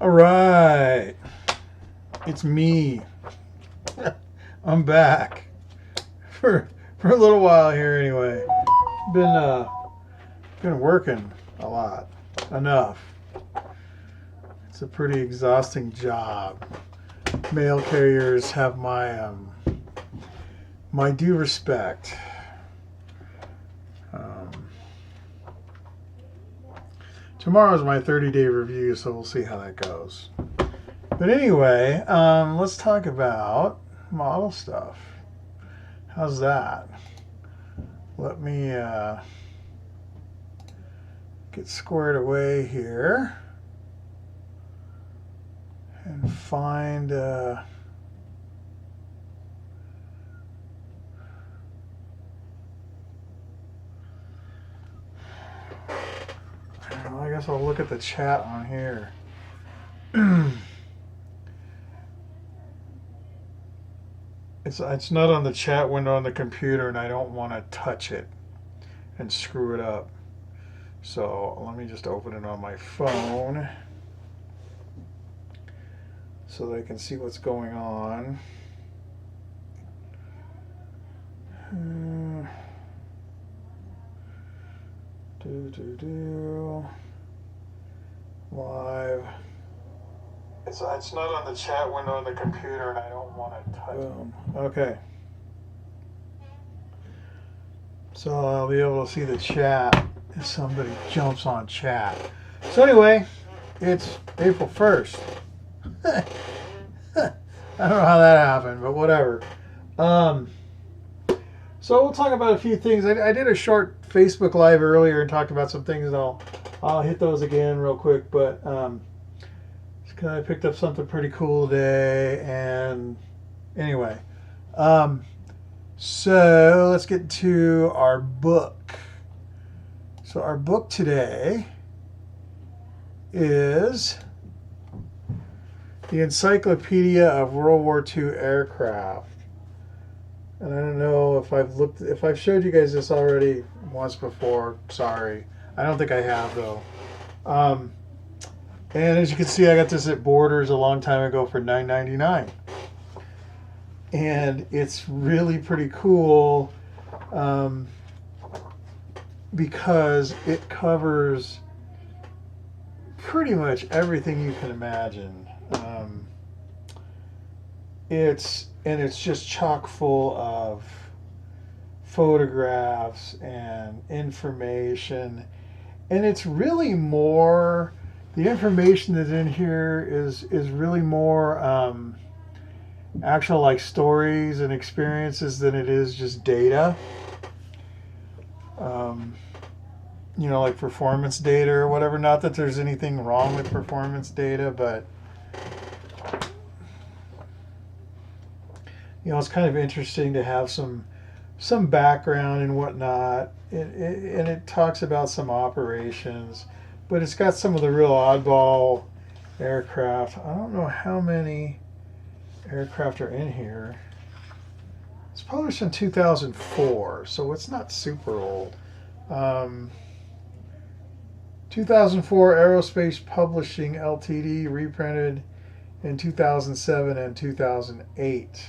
All right, it's me. I'm back for a little while here anyway. Been working a lot, enough. It's a pretty exhausting job. Mail carriers have my due respect. Tomorrow's my 30-day review, so we'll see how that goes. But anyway, let's talk about model stuff. How's that? Let me get squared away here and find I guess I'll look at the chat on here. It's not on the chat window on the computer, and I don't want to touch it and screw it up. So let me just open it on my phone so that I can see what's going on. Live. It's not on the chat window on the computer, and I don't want to touch it. Okay. So I'll be able to see the chat if somebody jumps on chat. So anyway, it's April 1st. I don't know how that happened, but whatever. So we'll talk about a few things. I did a short Facebook Live earlier and talked about some things, and I'll hit those again real quick. But I picked up something pretty cool today, and anyway, so let's get to our book. So our book today is the Encyclopedia of World War II Aircraft. And I don't know if I've showed you guys this already once before. Sorry. I don't think I have, though. And as you can see, I got this at Borders a long time ago for $9.99. And it's really pretty cool because it covers pretty much everything you can imagine. It's just chock full of photographs and information, and it's really more, the information that's in here is really more actual like stories and experiences than it is just data. Like performance data or whatever. Not that there's anything wrong with performance data, but it's kind of interesting to have some background and whatnot. And it talks about some operations, but it's got some of the real oddball aircraft. I don't know how many aircraft are in here. It's published in 2004, so it's not super old. 2004 Aerospace Publishing Ltd. reprinted in 2007 and 2008.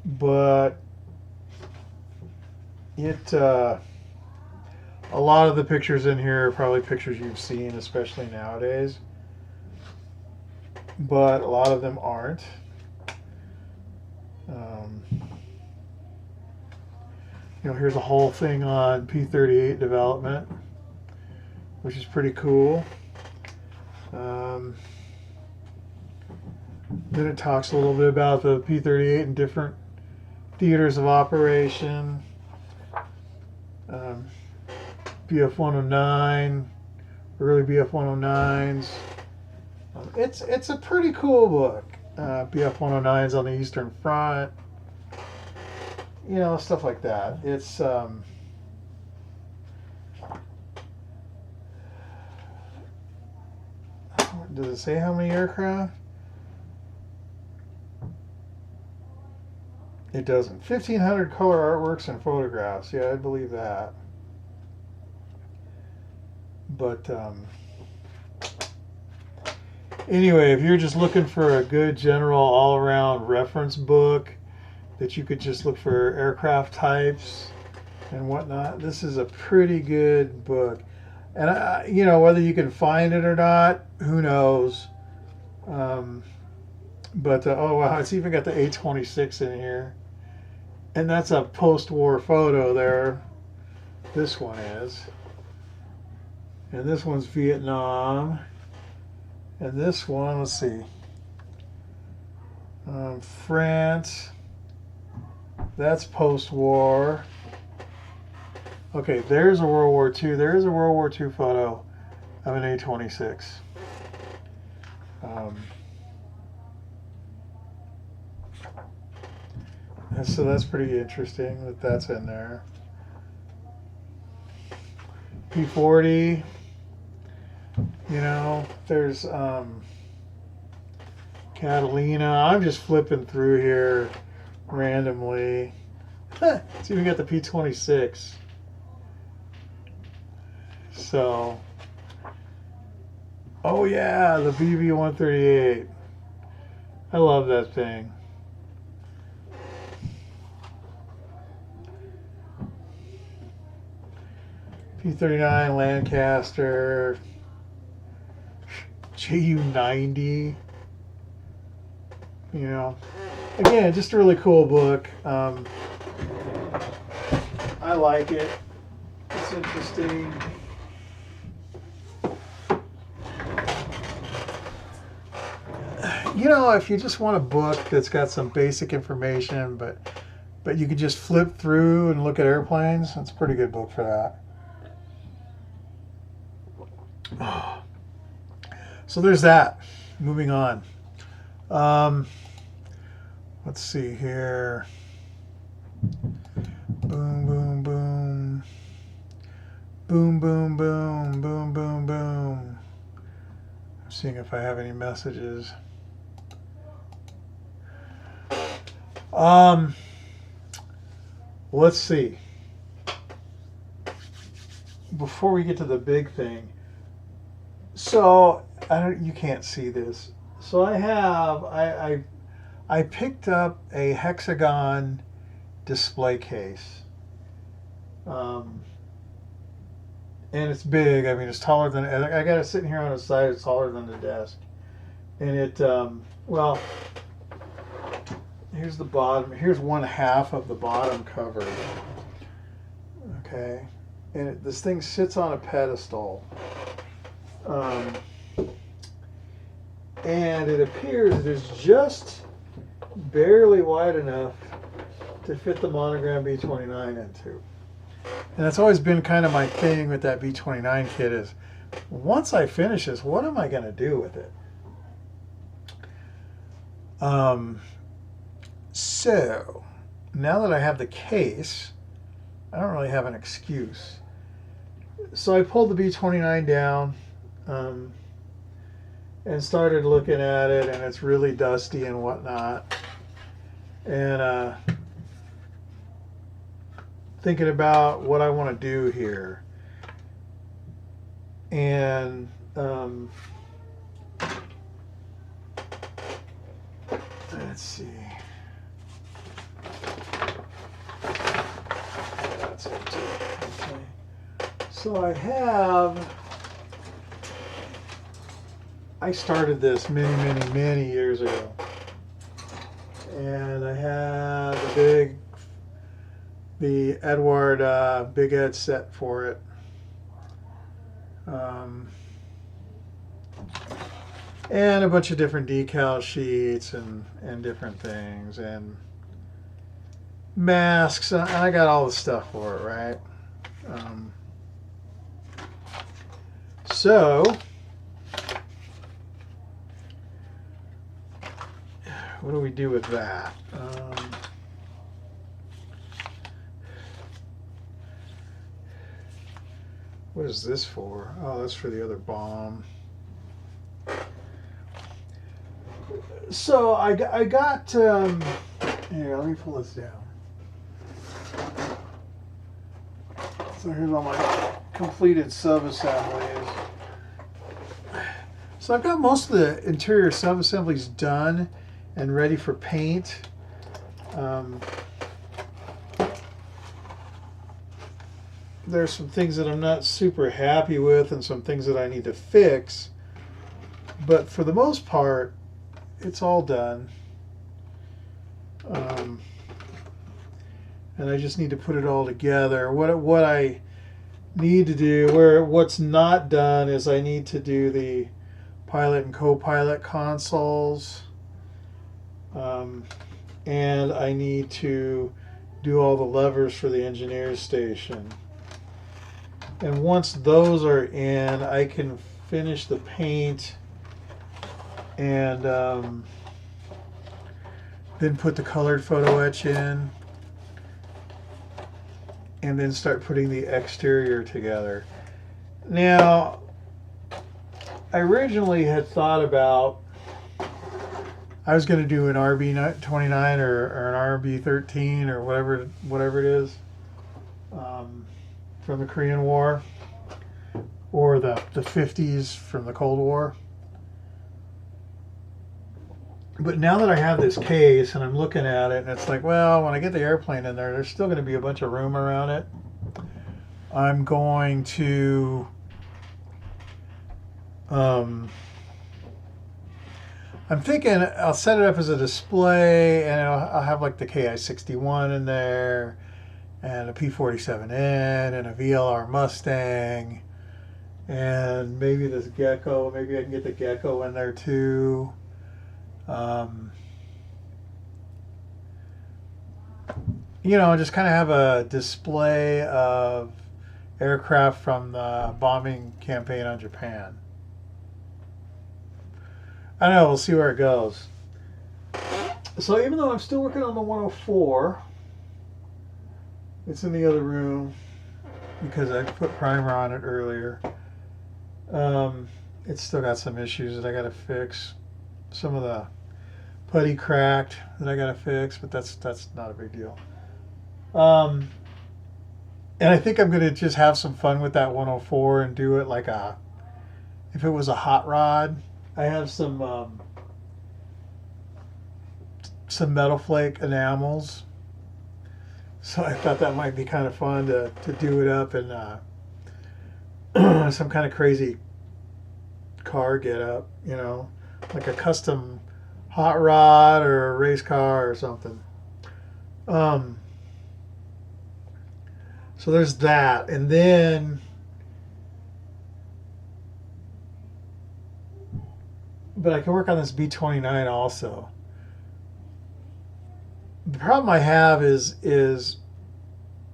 But a lot of the pictures in here are probably pictures you've seen, especially nowadays. But a lot of them aren't. Here's a whole thing on P-38 development, which is pretty cool. Then it talks a little bit about the P-38 and different theaters of operation. BF-109, early BF-109s. It's a pretty cool book. BF-109s on the Eastern Front. Stuff like that. It's does it say how many aircraft? It doesn't. 1,500 color artworks and photographs. Yeah, I believe that. But anyway, if you're just looking for a good general all-around reference book that you could just look for aircraft types and whatnot, this is a pretty good book. And you know, whether you can find it or not, who knows. But oh wow, it's even got the A-26 in here, and that's a post-war photo there. This one is, and this one's Vietnam, and this one, let's see, France. That's post-war. Okay, there's a World War II. There is a World War II photo of an A-26. So that's pretty interesting that that's in there. P-40. You know, there's Catalina. I'm just flipping through here randomly. It's even got the P-26. So, oh yeah, the BB-138. I love that thing. P-39 Lancaster. JU-90. You know, again, just a really cool book. I like it. It's interesting. You know, if you just want a book that's got some basic information, but you could just flip through and look at airplanes, it's a pretty good book for that. So there's that. Moving on. Let's see here. Boom, boom, boom. Boom, boom, boom, boom, boom, boom. I'm seeing if I have any messages. Let's see. Before we get to the big thing, so you can't see this. So I picked up a hexagon display case, and it's big. I mean, it's taller than, I got it sitting here on the side. It's taller than the desk, and it well. Here's the bottom. Here's one half of the bottom cover. Okay, and this thing sits on a pedestal, and it appears it is just barely wide enough to fit the monogram B-29 into. And that's always been kind of my thing with that B-29 kit is, once I finish this, what am I going to do with it? So, now that I have the case, I don't really have an excuse. So I pulled the B-29 down and started looking at it, and it's really dusty and whatnot. And thinking about what I want to do here. And let's see. That's empty. Okay. So I started this many years ago. And I had the Edward Big Ed set for it. And a bunch of different decal sheets and different things and masks, and I got all the stuff for it, right? So what do we do with that? What is this for? Oh, that's for the other bomb. So I got, here, let me pull this down. So here's all my completed sub-assemblies. So I've got most of the interior sub-assemblies done and ready for paint. There's some things that I'm not super happy with and some things that I need to fix. But for the most part, it's all done. And I just need to put it all together. What I need to do, what's not done, is I need to do the pilot and co-pilot consoles. And I need to do all the levers for the engineer's station. And once those are in, I can finish the paint and then put the colored photo etch in, and then start putting the exterior together. Now, I originally had thought about, I was going to do an RB29 or an RB13 or whatever it is, from the Korean War, or the 50s from the Cold War. But now that I have this case and I'm looking at it, and it's like, well, when I get the airplane in there, there's still going to be a bunch of room around it. I'm going to I'm thinking I'll set it up as a display, and I'll have like the KI-61 in there, and a P-47N, and a VLR Mustang, and maybe this Gecko. Maybe I can get the Gecko in there too. You know, just kind of have a display of aircraft from the bombing campaign on Japan. I don't know, we'll see where it goes. So even though I'm still working on the 104, it's in the other room because I put primer on it earlier. It's still got some issues that I got to fix. Some of the putty cracked that I got to fix, but that's not a big deal. And I think I'm going to just have some fun with that 104 and do it like if it was a hot rod. I have some metal flake enamels, so I thought that might be kind of fun to do it up in some kind of crazy car get up, you know, like a custom hot rod or a race car or something. So there's that, and then but I can work on this B-29 also. The problem I have is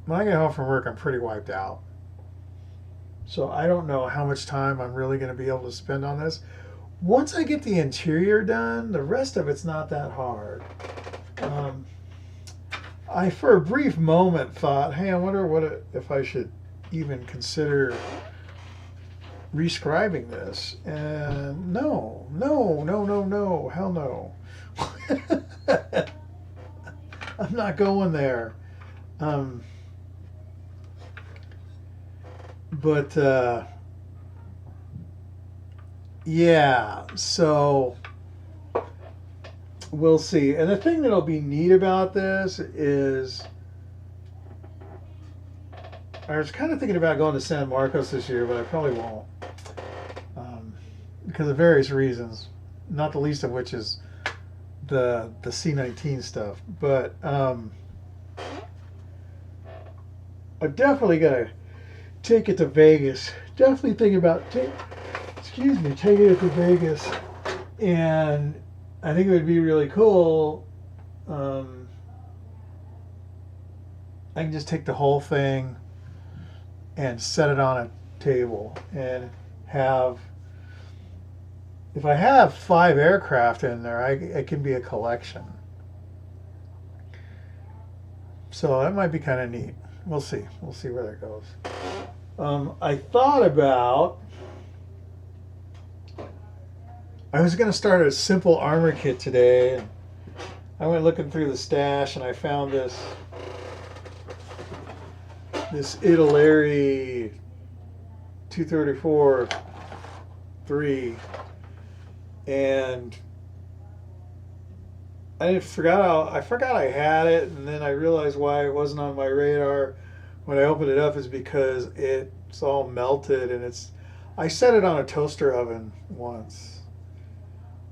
when I get home from work, I'm pretty wiped out. So I don't know how much time I'm really going to be able to spend on this. Once I get the interior done, the rest of it's not that hard. I, for a brief moment, thought, hey, I wonder if I should even consider rescribing this. And no, hell no. I'm not going there. Yeah, so we'll see. And the thing that'll be neat about this is I was kind of thinking about going to San Marcos this year, but I probably won't. Because of various reasons, not the least of which is the C-19 stuff. But I definitely got to take it to Vegas. Definitely thinking about taking it to Vegas. And I think it would be really cool. I can just take the whole thing and set it on a table and have, if I have 5 aircraft in there, it can be a collection. So that might be kind of neat. We'll see. We'll see where that goes. I thought about, I was going to start a simple armor kit today. And I went looking through the stash and I found this Italeri 234 3, and I forgot I had it, and then I realized why it wasn't on my radar when I opened it up is because it's all melted, and I set it on a toaster oven once,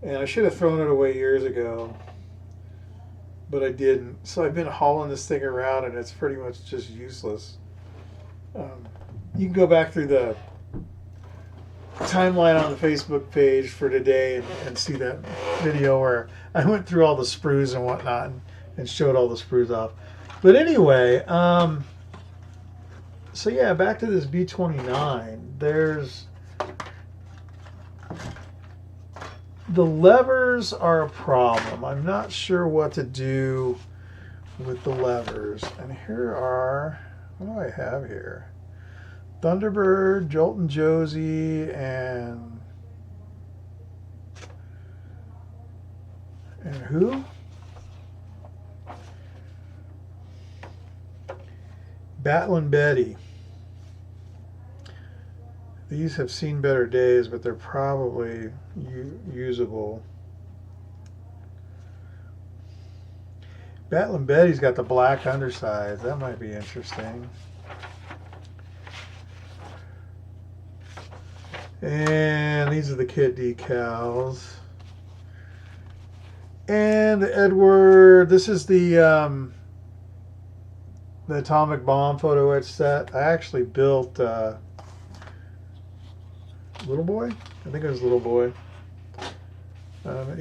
and I should have thrown it away years ago, but I didn't. So I've been hauling this thing around, and it's pretty much just useless. You can go back through the timeline on the Facebook page for today and see that video where I went through all the sprues and whatnot and showed all the sprues off. But anyway, so yeah, back to this B29. There's the levers are a problem. I'm not sure what to do with the levers. And here are, what do I have here? Thunderbird, Jolt and Josie, and who? Battling Betty. These have seen better days, but they're probably usable. Battling Betty's got the black undersides. That might be interesting. And these are the kit decals. And the Edward, this is the atomic bomb photo etch set. I actually built Little Boy? I think it was Little Boy.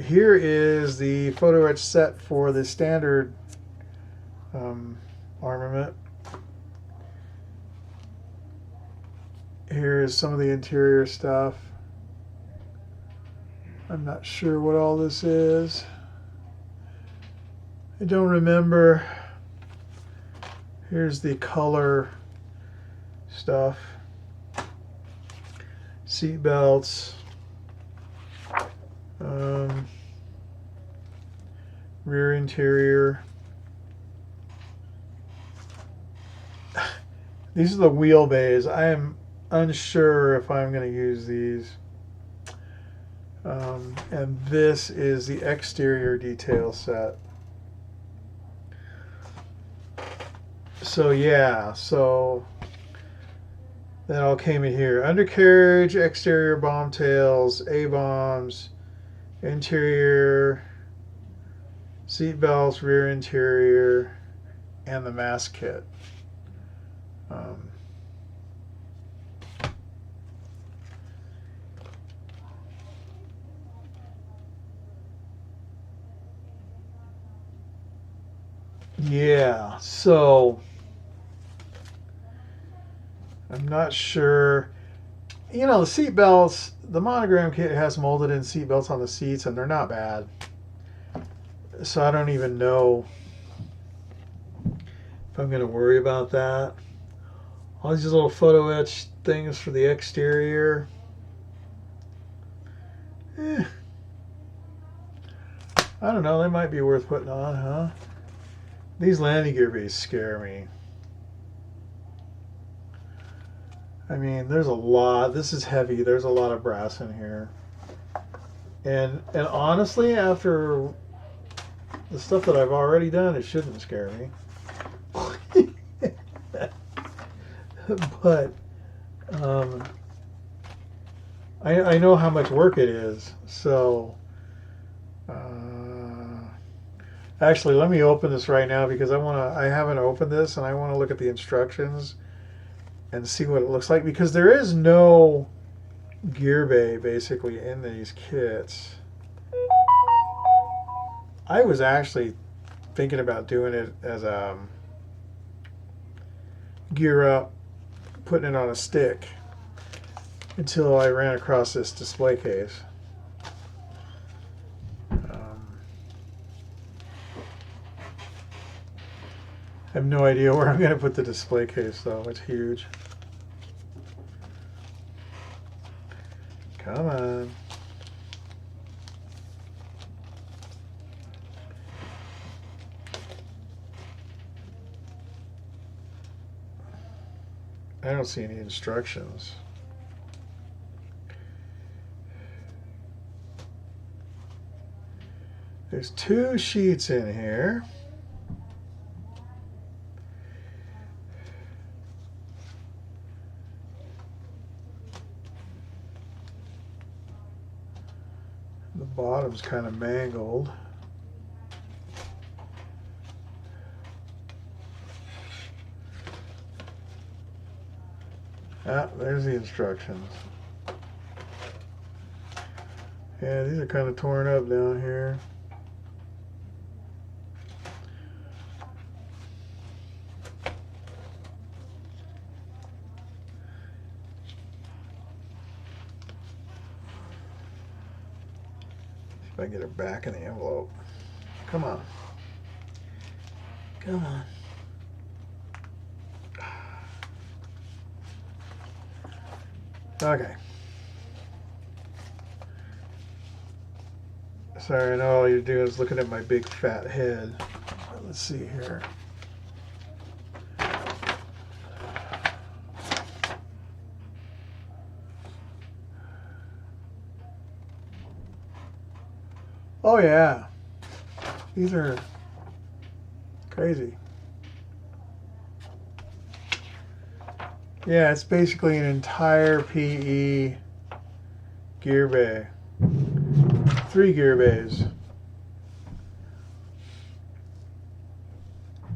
Here is the photo etch set for the standard armament. Here is some of the interior stuff. I'm not sure what all this is. I don't remember. Here's the color stuff. Seat belts. Rear interior. These are the wheel bays. I am unsure if I'm going to use these. And this is the exterior detail set. So yeah, so that all came in here. Undercarriage, exterior bomb tails, A-bombs, interior, seat belts, rear interior, and the mask kit. Yeah, so I'm not sure. You know, the seat belts, the monogram kit has molded in seat belts on the seats, and they're not bad. So I don't even know if I'm going to worry about that. All these little photo etch things for the exterior. I don't know. They might be worth putting on, huh? These landing gear bays scare me. I mean, there's a lot. This is heavy. There's a lot of brass in here. And honestly, after the stuff that I've already done, it shouldn't scare me. But I know how much work it is. So actually, let me open this right now because I haven't opened this and I want to look at the instructions and see what it looks like, because there is no gear bay basically in these kits. I was actually thinking about doing it as a gear up, putting it on a stick, until I ran across this display case. I have no idea where I'm going to put the display case though. It's huge. Come on. I don't see any instructions. There's 2 sheets in here. The bottom's kind of mangled. Ah, there's the instructions. Yeah, these are kind of torn up down here. See if I can get her back in the envelope. Come on. Come on. Okay. Sorry, I know all you're doing is looking at my big fat head. Let's see here. Oh yeah. These are crazy. Yeah, it's basically an entire PE gear bay. 3 gear bays.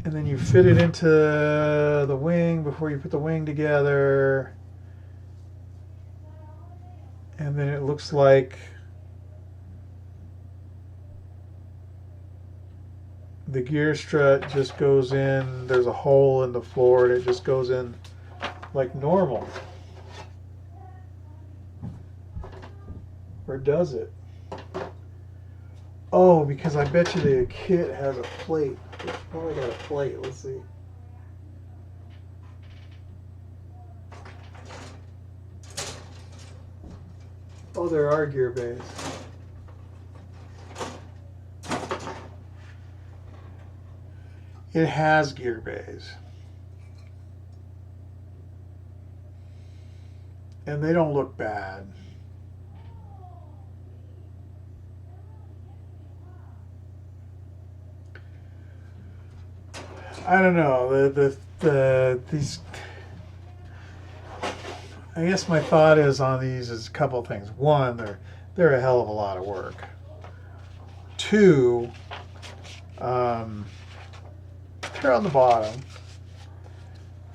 And then you fit it into the wing before you put the wing together. And then it looks like the gear strut just goes in, there's a hole in the floor and it just goes in like normal. Or does it? Oh, because I bet you the kit has a plate. It's probably got a plate. Let's see. Oh, there are gear bays. It has gear bays. And they don't look bad. I don't know. These. I guess my thought is on these is a couple of things. One, they're a hell of a lot of work. 2, they're on the bottom.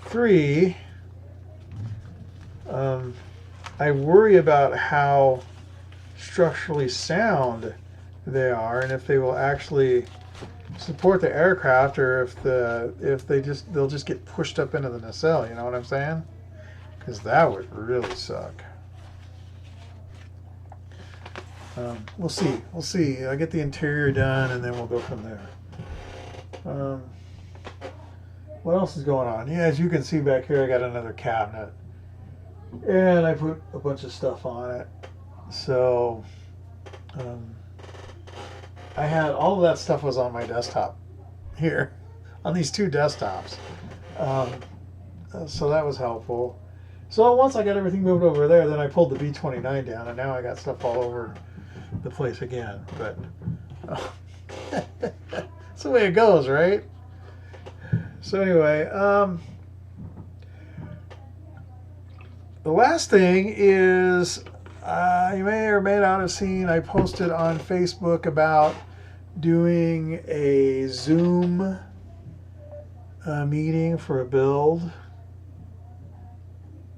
3, I worry about how structurally sound they are and if they will actually support the aircraft or if they'll just get pushed up into the nacelle, you know what I'm saying? Because that would really suck. We'll see. I'll get the interior done and then we'll go from there. What else is going on? Yeah, as you can see back here, I got another cabinet. And I put a bunch of stuff on it. So, I had all of that stuff was on my desktop here, on these 2 desktops. So that was helpful. So once I got everything moved over there, then I pulled the B-29 down, and now I got stuff all over the place again. But that's the way it goes, right? So anyway, the last thing is you may or may not have seen I posted on Facebook about doing a Zoom meeting for a build.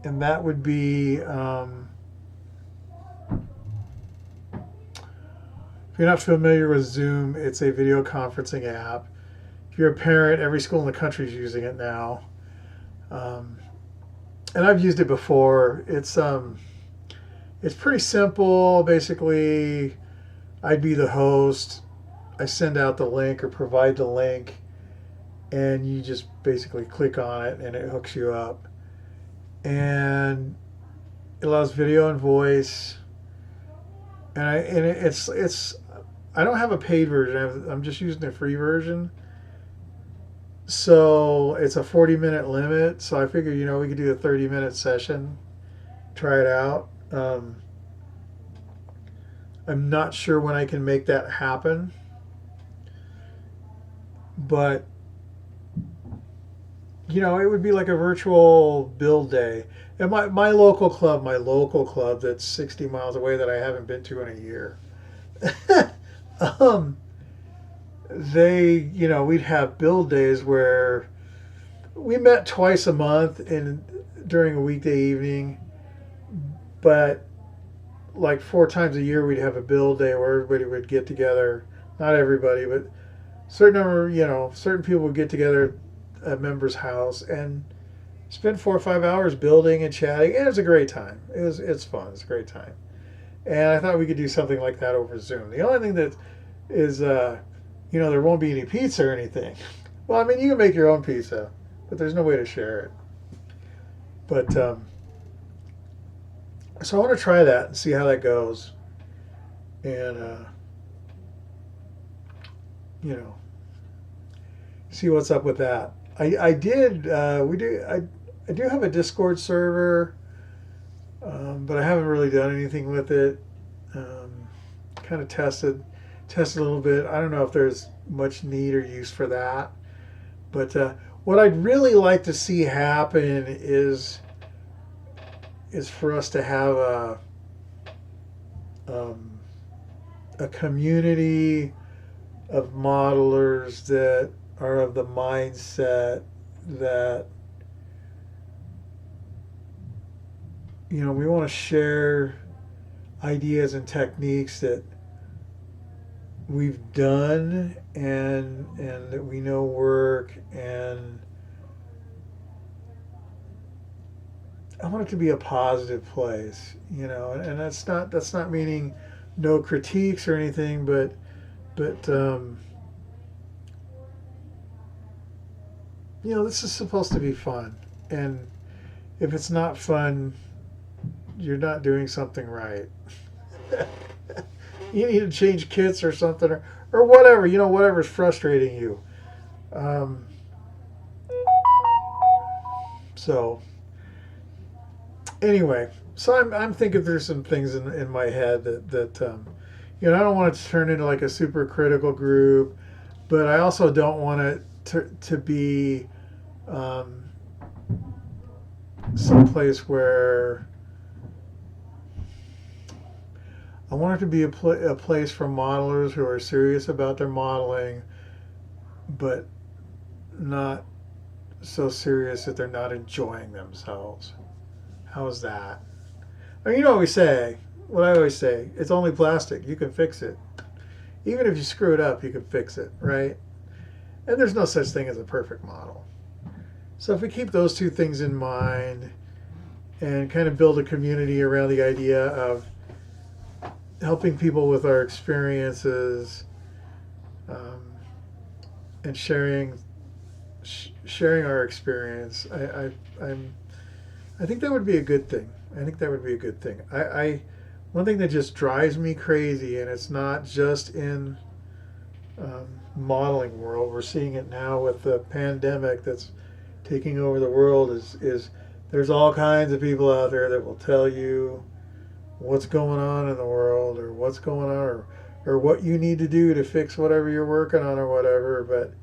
And that would be, if you're not familiar with Zoom, it's a video conferencing app. If you're a parent, every school in the country is using it now. And I've used it before. It's pretty simple. Basically, I'd be the host. I send out the link or provide the link, and you just basically click on it, and it hooks you up. And it allows video and voice. And I don't have a paid version. I'm just using the free version. So it's a 40-minute limit. So I figured, we could do a 30-minute session, try it out. I'm not sure when I can make that happen. but it would be like a virtual build day. And my local club that's 60 miles away that I haven't been to in a year, um, we'd have build days where we met twice a month during a weekday evening, but like 4 times a year we'd have a build day where everybody would get together. Not everybody, but certain people would get together at a member's house and spend 4 or 5 hours building and chatting, and it's a great time. It's fun. It's a great time, and I thought we could do something like that over Zoom. The only thing that is, there won't be any pizza or anything. Well, I mean, you can make your own pizza, but there's no way to share it. But so I want to try that and see how that goes, and see what's up with that. I do have a Discord server, but I haven't really done anything with it. Kind of tested a little bit. I don't know if there's much need or use for that, but what I'd really like to see happen is for us to have a community of modelers that are of the mindset that we want to share ideas and techniques that we've done and that we know work, and I want it to be a positive place, and that's not meaning no critiques or anything, but this is supposed to be fun, and if it's not fun, you're not doing something right. You need to change kits or something, or whatever, whatever's frustrating you. So anyway, I'm thinking there's some things in my head that I don't want it to turn into like a super critical group, but I also don't want it to be someplace where I want it to be a place for modelers who are serious about their modeling, but not so serious that they're not enjoying themselves. How's that? I mean, what I always say, it's only plastic. You can fix it. Even if you screw it up, you can fix it, right? And there's no such thing as a perfect model. So if we keep those two things in mind and kind of build a community around the idea of helping people with our experiences, and sharing our experience, I think that would be a good thing. One thing that just drives me crazy, and it's not just in modeling world. We're seeing it now with the pandemic that's taking over the world. Is there's all kinds of people out there that will tell you what's going on in the world, or what's going on, or what you need to do to fix whatever you're working on or whatever. But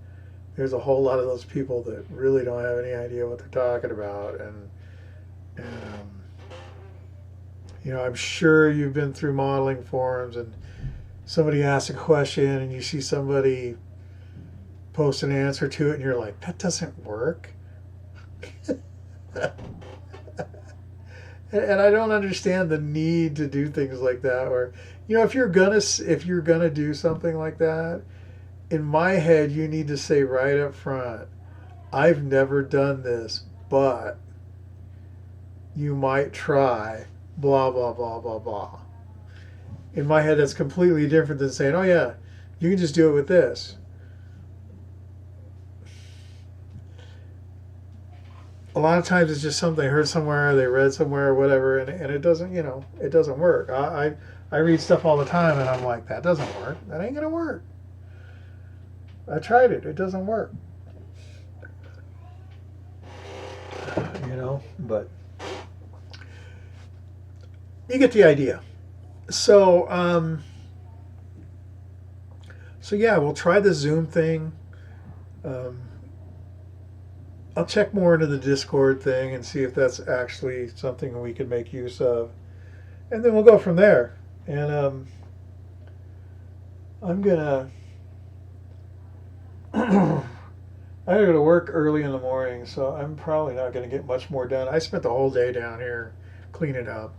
there's a whole lot of those people that really don't have any idea what they're talking about, and I'm sure you've been through modeling forums and somebody asks a question and you see somebody post an answer to it and you're like, that doesn't work. And I don't understand the need to do things like that. Or, if you're gonna do something like that, in my head, you need to say right up front, I've never done this, but you might try blah, blah, blah, blah, blah. In my head, that's completely different than saying, oh yeah, you can just do it with this. A lot of times it's just something they heard somewhere, they read somewhere, or whatever, and it doesn't, it doesn't work. I read stuff all the time, and I'm like, that doesn't work. That ain't gonna work. I tried it. It doesn't work. But you get the idea. So yeah, we'll try the Zoom thing. Um, I'll check more into the Discord thing and see if that's actually something we can make use of, and then we'll go from there. And I'm gonna I gotta go to work early in the morning, so I'm probably not gonna get much more done. I spent the whole day down here cleaning up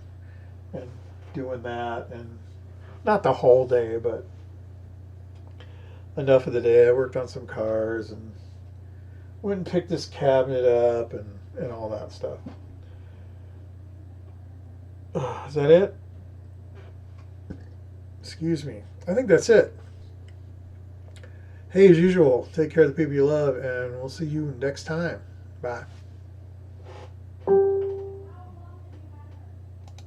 and doing that, and not the whole day, but enough of the day. I worked on some cars and went and picked this cabinet up and all that stuff. Is that it? Excuse me. I think that's it. Hey, as usual, take care of the people you love, and we'll see you next time. Bye.